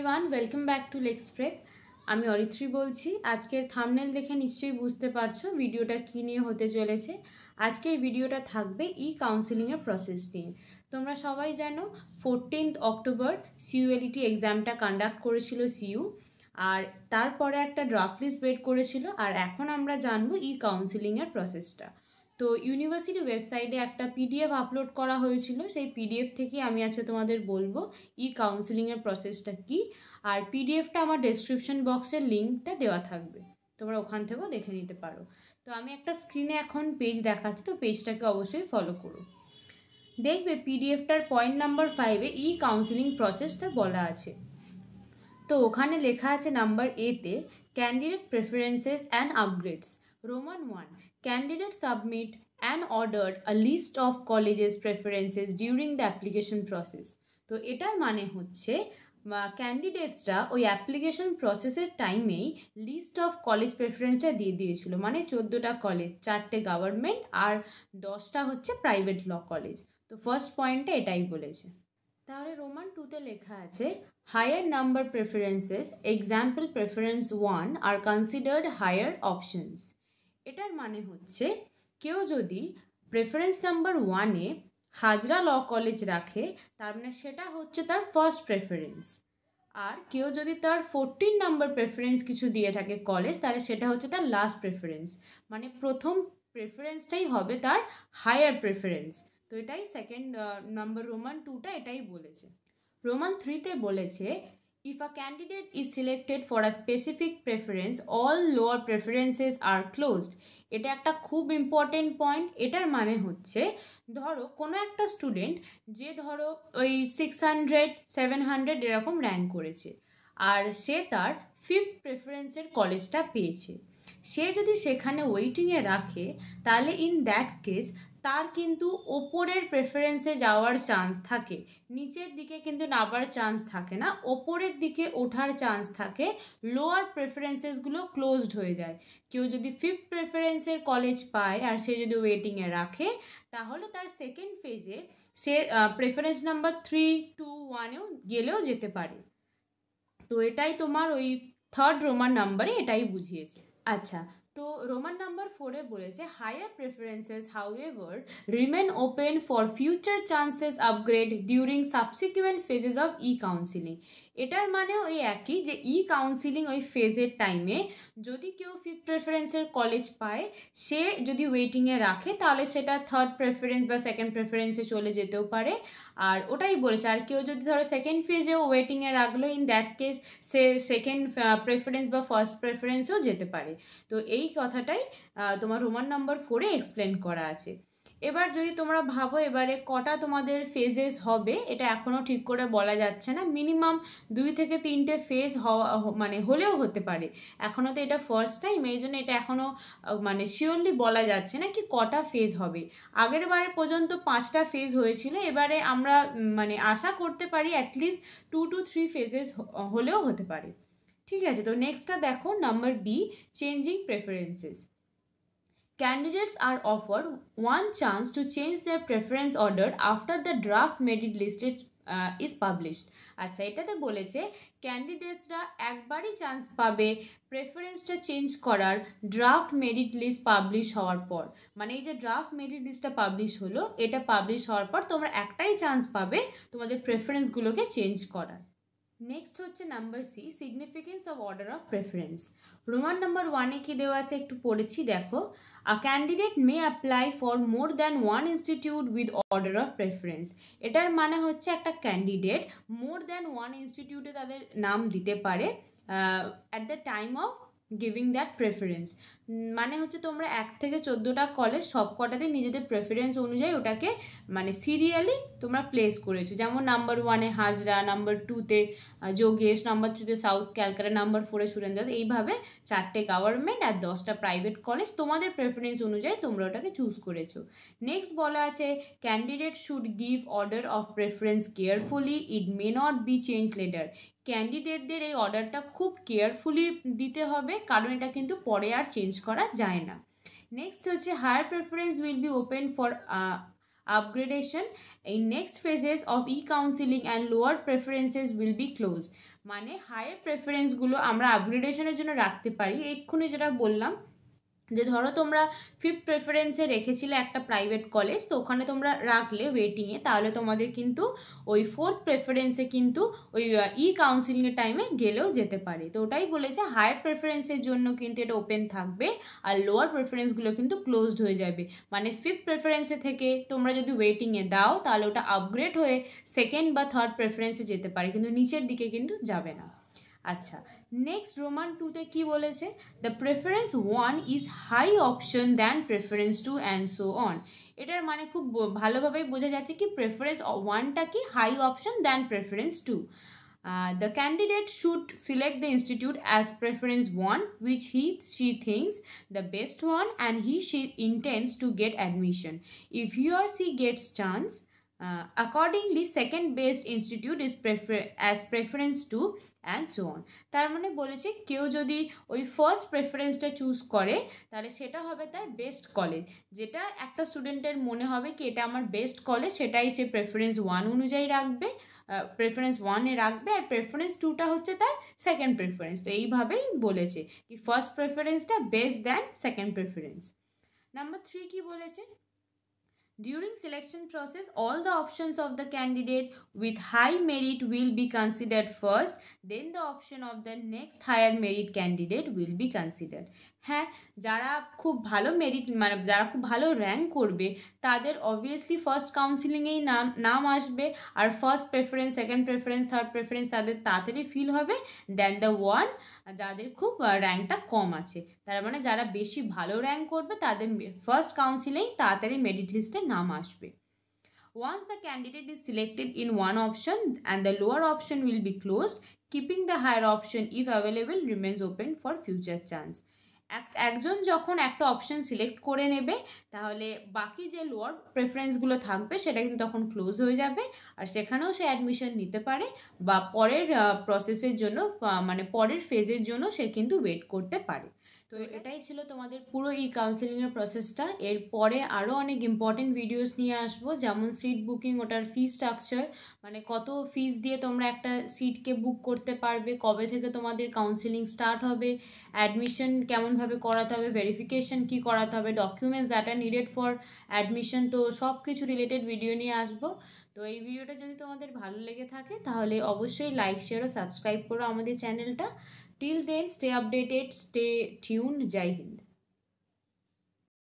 Everyone, welcome back to let's prep. আমি অরিত্রী বলছি। আজকের থাম্বনেল দেখে নিশ্চয়ই বুঝতে পারছো ভিডিওটা কী নিয়ে হতে চলেছে। আজকের ভিডিওটা থাকবে কাউন্সেলিংয়ের প্রসেস নিয়ে। তোমরা সবাই জানো 14 অক্টোবর সিইউএলইটি এক্সামটা কন্ডাক্ট করেছিল সিইউ, আর তারপরে একটা ড্রাফট লিস্ট বের করেছিল। আর এখন আমরা জানবো কাউন্সেলিংয়ের প্রসেসটা। তো ইউনিভার্সিটি ওয়েবসাইটে একটা পিডিএফ আপলোড করা হয়েছিল, সেই পিডিএফ থেকে আমি আজকে তোমাদের বলবো কাউন্সেলিংয়ের প্রসেসটা কি। আর পিডিএফটা আমার ডেসক্রিপশন বক্সের লিঙ্কটা দেওয়া থাকবে, তোমরা ওখান থেকেও দেখে নিতে পারো। তো আমি একটা স্ক্রিনে এখন পেজ দেখাচ্ছি, তো পেজটাকে অবশ্যই ফলো করো। দেখবে পিডিএফটার পয়েন্ট নাম্বার 5-এ কাউন্সেলিং প্রসেসটা বলা আছে। তো ওখানে লেখা আছে নাম্বার এতে candidate preferences and upgrades. Roman 1. Candidates submit and ordered a list of colleges' preferences during the application process. তো এটার মানে হচ্ছে ক্যান্ডিডেটসরা ওই অ্যাপ্লিকেশন প্রসেসের টাইমেই লিস্ট অফ কলেজ প্রেফারেন্সটা দিয়ে দিয়েছিল। মানে 14টা কলেজ, 4টে গভর্নমেন্ট আর 10টা হচ্ছে প্রাইভেট ল কলেজ। তো ফার্স্ট পয়েন্টে এটাই বলেছে। তাহলে রোমান 2-তে লেখা আছে higher number preferences example preference 1 আর কনসিডার্ড হায়ার অপশনস। এটার মানে হচ্ছে কেউ যদি প্রেফারেন্স নাম্বার 1-এ হাজরা ল কলেজ রাখে, তার মানে সেটা হচ্ছে তার ফার্স্ট প্রেফারেন্স। আর কেউ যদি তার 14 নাম্বার প্রেফারেন্স কিছু দিয়ে থাকে কলেজ, তাহলে সেটা হচ্ছে তার লাস্ট প্রেফারেন্স। মানে প্রথম প্রেফারেন্সটাই হবে তার হায়ার প্রেফারেন্স। তো এটাই সেকেন্ড নাম্বার রোমান 2টা এটাই বলেছে। রোমান 3-তে বলেছে if a candidate is selected for a specific preference all lower preferences are closed. এটা একটা খুব ইম্পর্টেন্ট পয়েন্ট। এটার মানে হচ্ছে ধরো কোনো একটা স্টুডেন্ট যে ধরো ওই 600 700 এরকম র্যাঙ্ক করেছে, আর সে তার 5th প্রেফারেন্সের কলেজটা পেয়েছে। সে যদি সেখানে ওয়েটিংয়ে রাখে, তাহলে ইন দ্যাট কেস তার কিন্তু ওপরের প্রেফারেন্সে যাওয়ার চান্স থাকে, নিচের দিকে কিন্তু নামার চান্স থাকে না, ওপরের দিকে ওঠার চান্স থাকে। লোয়ার প্রেফারেন্সেসগুলো ক্লোজড হয়ে যায়। কেউ যদি 5th প্রেফারেন্সের কলেজ পায় আর সে যদি ওয়েটিংয়ে রাখে, তাহলে তার সেকেন্ড ফেজে সে প্রেফারেন্স নাম্বার 3, 2, 1-এও গেলেও যেতে পারে। তো এটাই তোমার ওই থার্ড রোমান নাম্বারে এটাই বুঝিয়েছে। আচ্ছা, তো রোমান নাম্বার 4-এ বলেছে higher preferences however remain open for future chances upgrade during subsequent phases of counselling. এটার মানেও ওই একই, যে কাউন্সিলিং ওই ফেজের টাইমে যদি কেউ 5th প্রেফারেন্সের কলেজ পায়, সে যদি ওয়েটিংয়ে রাখে, তাহলে সেটা থার্ড প্রেফারেন্স বা সেকেন্ড প্রেফারেন্সে চলে যেতেও পারে। আর ওটাই বলেছে, আর কেউ যদি ধরো সেকেন্ড ফেজেও ওয়েটিংয়ে রাখলো, in that case say second preference বা ফার্স্ট প্রেফারেন্সেও যেতে পারে। তো এই কথাটাই তোমার রোমান নাম্বার 4-এ এক্সপ্লেন করা আছে। এবার যদি তোমরা ভাবো এবারে কটা তোমাদের ফেজেস হবে, এটা এখনও ঠিক করে বলা যাচ্ছে না। মিনিমাম 2 থেকে 3টে ফেজ হওয়া মানে হলেও হতে পারে। এখনও তো এটা ফার্স্ট টাইম, এই জন্য এটা এখনও মানে শিওরলি বলা যাচ্ছে না কি কটা ফেজ হবে। আগের বারে পর্যন্ত 5টা ফেজ হয়েছিল, এবারে আমরা মানে আশা করতে পারি অ্যাটলিস্ট 2 to 3 ফেজেস হলেও হতে পারে। ঠিক আছে, তো নেক্সটটা দেখো number B, changing preferences. Candidates are offered one chance to change their preference order after the draft merit list is published. আচ্ছা, এটাতে বলেছে ক্যান্ডিডেটসরা একবারই চান্স পাবে প্রেফারেন্সটা চেঞ্জ করার ড্রাফট মেরিট লিস্ট পাবলিশ হওয়ার পর। মানে এই যে ড্রাফট মেরিট লিস্টটা পাবলিশ হলো, এটা পাবলিশ হওয়ার পর তোমরা একটাই চান্স পাবে তোমাদের প্রেফারেন্সগুলোকে চেঞ্জ করার। নেক্সট হচ্ছে number C, significance of order of preference. Roman number 1-এ কি দেওয়া আছে একটু পড়েছি, দেখো। A candidate may apply for more than one institute with order of preference. এটার মানে হচ্ছে একটা ক্যান্ডিডেট মোর দ্যান ওয়ান ইনস্টিটিউটে তাদের নাম দিতে পারে at the time of giving that preference. মানে হচ্ছে তোমরা 1 থেকে 14টা কলেজ সব কটাতেই নিজেদের প্রেফারেন্স অনুযায়ী ওটাকে মানে সিরিয়ালি তোমরা প্লেস করেছো। যেমন নাম্বার 1-এ হাজরা, নাম্বার 2-তে যোগেশ, নাম্বার 3-তে সাউথ ক্যালকাটা, নাম্বার 4-এ সুরেন্দ্র। এইভাবে 4টে গভর্নমেন্ট আর 10টা প্রাইভেট কলেজ তোমাদের প্রেফারেন্স অনুযায়ী তোমরা ওটাকে চুজ করেছো। নেক্সট বলা আছে candidate should give order of preference carefully, it may not be change later. ক্যান্ডিডেটদের এই অর্ডারটা খুব কেয়ারফুলি দিতে হবে, কারণ এটা কিন্তু পরে আর চেঞ্জ করা যায় না। নেক্সট হচ্ছে higher preference will be open for upgradation in next phases of e-counseling and lower preferences will be closed. মানে হায়ার প্রেফারেন্সগুলো আমরা আপগ্রেডেশনের জন্য রাখতে পারি। এক্ষুনি যেটা বললাম যে ধরো তোমরা 5th প্রেফারেন্সে রেখেছিলে একটা প্রাইভেট কলেজ, তো ওখানে তোমরা রাখলে ওয়েটিংয়ে, তাহলে তোমাদের কিন্তু ওই 4th প্রেফারেন্সে কিন্তু ওই কাউন্সিলিংয়ের টাইমে গেলেও যেতে পারে। তো ওটাই বলেছে হায়ার প্রেফারেন্সের জন্য কিন্তু এটা ওপেন থাকবে আর লোয়ার প্রেফারেন্সগুলো কিন্তু ক্লোজড হয়ে যাবে। মানে 5th প্রেফারেন্সে থেকে তোমরা যদি ওয়েটিংয়ে দাও তাহলে ওটা আপগ্রেড হয়ে 2nd বা 3rd প্রেফারেন্সে যেতে পারে, কিন্তু নিচের দিকে কিন্তু যাবে না। আচ্ছা, নেক্সট রোমান 2তে কি বলেছে? The preference 1 is high option than preference 2 and so on. এটার মানে খুব ভালোভাবেই বোঝা যাচ্ছে কি প্রেফারেন্স 1টা কি high option than preference 2। The candidate should select the institute as preference 1 which she thinks the best one and she intends to get admission. If he or she gets chance, accordingly second best institute is as preference 2 and so on. তার মানে বলেছে কেউ যদি ওই first প্রেফারেন্সটা choose করে তাহলে সেটা হবে তার বেস্ট কলেজ। যেটা একটা স্টুডেন্টের মনে হবে কি এটা আমার বেস্ট কলেজ, সেটাই সে প্রেফারেন্স 1 অনুযায়ী রাখবে, প্রেফারেন্স 1-এ রাখবে, আর প্রেফারেন্স 2টা হচ্ছে তার সেকেন্ড প্রেফারেন্স। তো এইভাবেই বলেছে কি ফার্স্ট প্রেফারেন্সটা best than second preference. Number 3 কি বলেছে? During selection process, all the options of the candidate with high merit will be considered first, then the option of the next higher merit candidate will be considered. হ্যাঁ, যারা খুব ভালো merit মানে যারা খুব ভালো র্যাঙ্ক করবে তাদের অবভিয়াসলি ফার্স্ট কাউন্সিলিংয়েই নাম আসবে, আর first preference, second preference, third preference তাদের তাড়াতাড়ি ফিল হবে দেন দ্য ওয়ান যাদের খুব র্যাঙ্কটা কম আছে। তার মানে যারা বেশি ভালো র্যাঙ্ক করবে তাদের ফার্স্ট কাউন্সিলেই তাড়াতাড়ি মেরিট লিস্টে নাম আসবে। Once the candidate is selected in one option and the lower option will be closed, keeping the higher option if available remains open for future chance. একজন যখন একটা অপশন সিলেক্ট করে নেবে তাহলে বাকি যে লোয়ার প্রেফারেন্সগুলো থাকবে সেটা কিন্তু তখন ক্লোজ হয়ে যাবে, আর সেখানেও সে অ্যাডমিশন নিতে পারে বা পরের প্রসেসের জন্য মানে পরের ফেজের জন্য সে কিন্তু ওয়েট করতে পারে। তো এটাই ছিল তোমাদের পুরো কাউন্সেলিংয়ের প্রসেসটা। এরপরে আরও অনেক ইম্পর্টেন্ট ভিডিওস নিয়ে আসবো, যেমন সিট বুকিং, ওটার ফি স্ট্রাকচার, মানে কত ফিস দিয়ে তোমরা একটা সিটকে বুক করতে পারবে, কবে থেকে তোমাদের কাউন্সেলিং স্টার্ট হবে, অ্যাডমিশন কেমনভাবে করাতে হবে, ভেরিফিকেশন কি করাতে হবে, documents that are needed for admission, তো সব কিছু রিলেটেড ভিডিও নিয়ে আসবো। তো এই ভিডিওটা যদি তোমাদের ভালো লেগে থাকে তাহলে অবশ্যই লাইক, শেয়ার ও সাবস্ক্রাইব করো আমাদের চ্যানেলটা। Till then, stay updated, stay tuned. Jai Hind.